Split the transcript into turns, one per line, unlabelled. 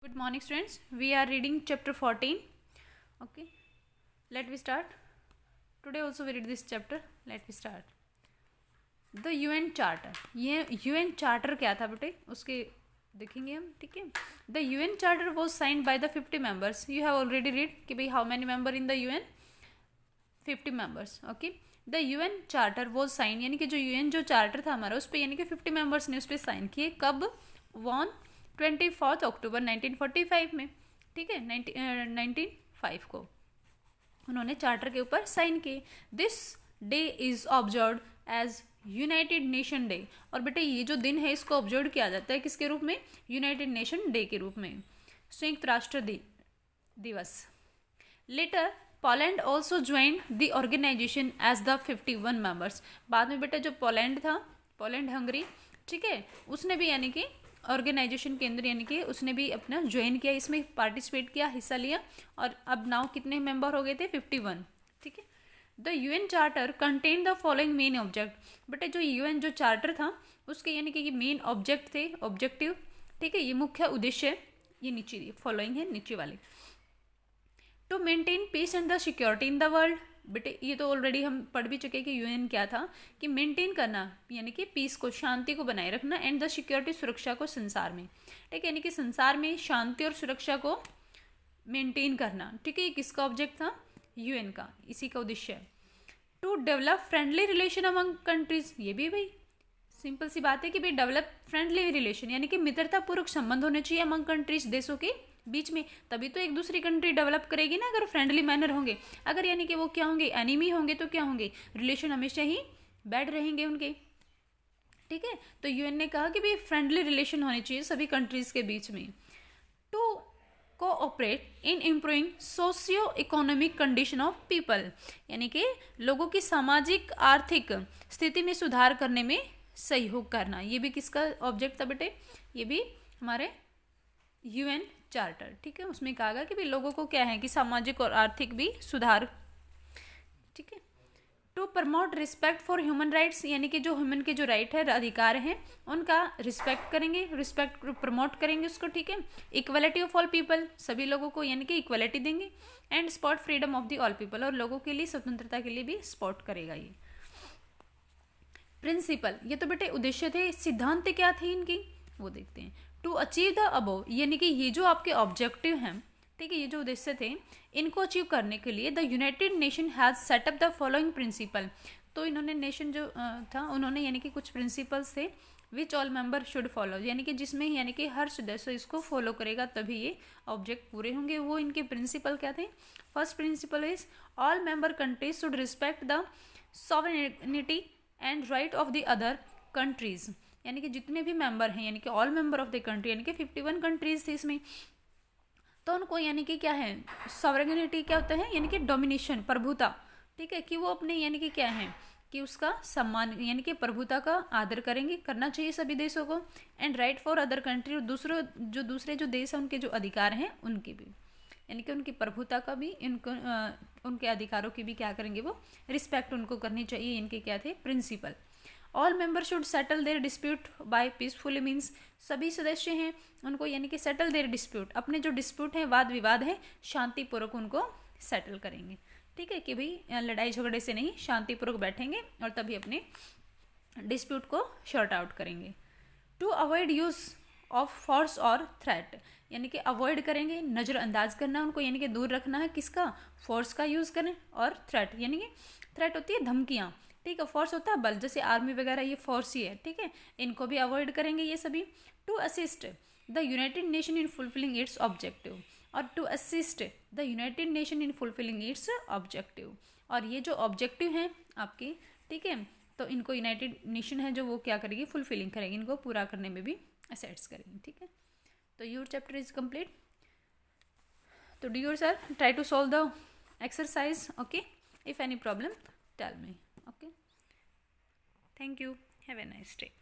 Good morning, students. We are reading chapter 14. Okay, let me start. Today also we read this chapter. Let me start. The UN Charter. ये UN Charter क्या था बेटे, उसके देखेंगे हम. ठीक है. The UN Charter was signed by the 50 members. You have already read कि भाई how many member in the UN? 50 members. Okay. The UN Charter was signed, यानी कि जो UN जो चार्टर था हमारा उस पर यानी कि 50 मेंबर्स ने उस पर साइन किए. कब? 24 अक्टूबर 1945 में. ठीक है, 1905 को उन्होंने चार्टर के ऊपर साइन किए. This day is observe as United Nation day. और बेटे ये जो दिन है इसको ऑब्जर्व किया जाता है किसके रूप में? यूनाइटेड नेशन डे के रूप में, संयुक्त राष्ट्र दिवस. Later Poland also join the organisation as the 51 members. बाद में बेटा जो पोलैंड था, पोलैंड हंगरी, ठीक है, उसने भी यानी कि ऑर्गेनाइजेशन के अंदर यानी कि उसने भी अपना ज्वाइन किया, इसमें पार्टिसिपेट किया, हिस्सा लिया. और अब नाउ कितने मेंबर हो गए थे? 51. ठीक है. The UN charter contain the following main object. बेटे जो यूएन जो चार्टर था उसके यानी कि ये मेन ऑब्जेक्ट थे, ऑब्जेक्टिव. ठीक है, ये मुख्य उद्देश्य ये नीचे फॉलोइंग है, नीचे वाले. To maintain peace and the security in the world. बेटे ये तो ऑलरेडी हम पढ़ भी चुके कि यूएन क्या था, कि मेंटेन करना यानी कि पीस को, शांति को बनाए रखना, एंड द सिक्योरिटी, सुरक्षा को संसार में. ठीक है, यानी कि संसार में शांति और सुरक्षा को मेंटेन करना. ठीक है, ये किसका ऑब्जेक्ट था? यूएन का, इसी का उद्देश्य है. To develop friendly relation among countries. ये भी भाई सिंपल सी बात है कि भाई डेवलप फ्रेंडली रिलेशन यानी कि मित्रतापूर्वक संबंध होने चाहिए अमंग कंट्रीज, देशों के बीच में. तभी तो एक दूसरी कंट्री डेवलप करेगी ना, अगर फ्रेंडली मैनर होंगे. अगर यानी कि वो क्या होंगे? एनिमी होंगे तो क्या होंगे? रिलेशन हमेशा ही बैड रहेंगे उनके. ठीक है, तो यूएन ने कहा कि भाई फ्रेंडली रिलेशन होने चाहिए सभी कंट्रीज के बीच में. To cooperate in improving socio economic condition of people, यानी कि लोगों की सामाजिक आर्थिक स्थिति में सुधार करने में सहयोग करना. ये भी किसका ऑब्जेक्ट था बेटे? ये भी हमारे यूएन चार्टर. ठीक है, उसमें कहा गया कि भाई लोगों को क्या है कि सामाजिक और आर्थिक भी सुधार. ठीक है. To promote respect for human rights, यानी कि जो ह्यूमन के जो राइट है, अधिकार हैं, उनका रिस्पेक्ट करेंगे, रिस्पेक्ट प्रमोट करेंगे उसको. ठीक है. इक्वलिटी ऑफ ऑल पीपल, सभी लोगों को यानी कि इक्वलिटी देंगे. And spot freedom of the all people, और लोगों के लिए स्वतंत्रता के लिए भी स्पॉट करेगा ये. प्रिंसिपल, ये तो बेटे उद्देश्य थे. सिद्धांत क्या थी इनकी वो देखते हैं. टू अचीव द अबोव, यानी कि ये जो आपके ऑब्जेक्टिव हैं, ठीक है, ये जो उद्देश्य थे, इनको अचीव करने के लिए the United Nation has set up the following principle. तो इन्होंने नेशन जो था उन्होंने यानी कि कुछ प्रिंसिपल्स थे which all member should follow, यानी कि जिसमें यानी कि हर सदस्य इसको फॉलो करेगा तभी ये ऑब्जेक्ट पूरे होंगे. वो इनके प्रिंसिपल क्या थे? First principle is all member countries should respect the sovereignty and right of the other countries, यानी कि जितने भी मेंबर हैं यानी कि all member of the country, यानी कि 51 कंट्रीज थी इसमें, तो उनको यानी कि क्या है? सॉवरेनिटी क्या होता है? यानी कि डोमिनेशन, प्रभुता. ठीक है, कि वो अपने यानी कि क्या है कि उसका सम्मान यानी कि प्रभुता का आदर करेंगे, करना चाहिए सभी देशों को. And right for other country, और दूसरे जो देश हैं उनके जो अधिकार हैं उनके भी यानी कि उनकी प्रभुता का भी, इनको उनके अधिकारों की भी क्या करेंगे? वो रिस्पेक्ट उनको करनी चाहिए. इनके क्या थे? Principle. All member should settle their dispute by peacefully, means सभी सदस्य हैं उनको यानी कि सेटल देयर डिस्प्यूट, अपने जो डिस्प्यूट हैं, वाद विवाद हैं, शांतिपूर्वक उनको सेटल करेंगे. ठीक है, कि भाई लड़ाई झगड़े से नहीं, शांतिपूर्वक बैठेंगे और तभी अपने डिस्प्यूट को शॉर्ट आउट करेंगे. To avoid use of force और थ्रेट, यानी कि अवॉइड करेंगे, नज़रअंदाज करना उनको, यानी कि दूर रखना है किसका? फोर्स का यूज़ करें. और थ्रेट, यानी कि थ्रेट होती है धमकियाँ. ठीक है, फोर्स होता है बल, जैसे आर्मी वगैरह ये फोर्स ही है. ठीक है, इनको भी अवॉइड करेंगे ये सभी. To assist the United Nation in fulfilling its objective, और to assist the United Nation in fulfilling its objective, और ये जो ऑब्जेक्टिव हैं आपके, ठीक है, तो इनको यूनाइटेड नेशन है जो वो क्या करेगी? फुलफिलिंग करेगी, इनको पूरा करने में भी असिस्ट करेगी. ठीक है, तो योर चैप्टर इज कंप्लीट. तो do yourself try to solve the exercise. Okay, if any problem tell me. Okay, thank you, have a nice day.